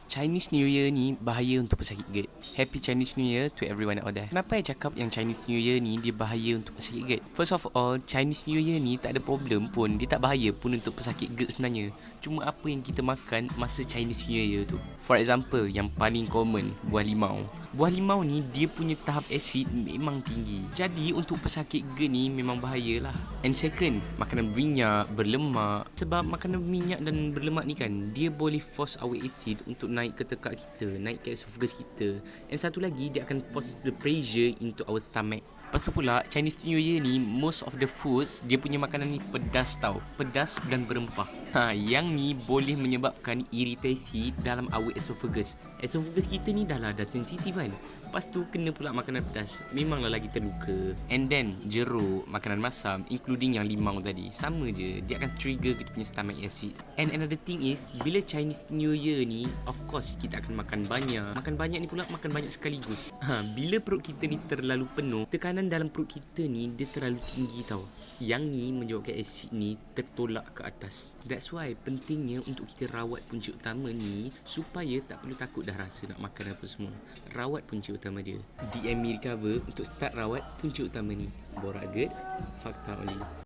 Chinese New Year ni bahaya untuk pesakit GERD. Happy Chinese New Year to everyone out there. Kenapa saya cakap yang Chinese New Year ni dia bahaya untuk pesakit GERD? First of all, Chinese New Year ni tak ada problem pun. Dia tak bahaya pun untuk pesakit GERD sebenarnya. Cuma apa yang kita makan masa Chinese New Year tu. For example, yang paling common, buah limau. Buah limau ni dia punya tahap asid memang tinggi. Jadi untuk pesakit GERD ni memang bahayalah. And second, makanan berminyak, berlemak. Sebab makanan berminyak dan berlemak ni kan, dia boleh force our acid untuk naik ke tekak kita, naik ke esophagus kita. And satu lagi, dia akan force the pressure into our stomach. Lepas tu pula, Chinese New Year ni, most of the foods, dia punya makanan ni pedas tau. Pedas dan berempah. Yang ni boleh menyebabkan iritasi dalam our esophagus. Esophagus kita ni dah sensitif kan. Lepas tu kena pula makanan pedas, memanglah lagi terluka. And then, jeruk, makanan masam, including yang limau tadi, sama je, dia akan trigger kita punya stomach acid. And another thing is, bila Chinese New Year ni, of course kita akan makan banyak. Makan banyak ni pula, makan banyak sekaligus. Bila perut kita ni terlalu penuh, tekanan dalam perut kita ni dia terlalu tinggi tau. Yang ni menyebabkan asid ni tertolak ke atas. That's why pentingnya untuk kita rawat punca utama ni, supaya tak perlu takut dah rasa nak makan apa semua. Rawat punca utama dia. DM me recover untuk start rawat punca utama ni. Borak GERD, fakta only.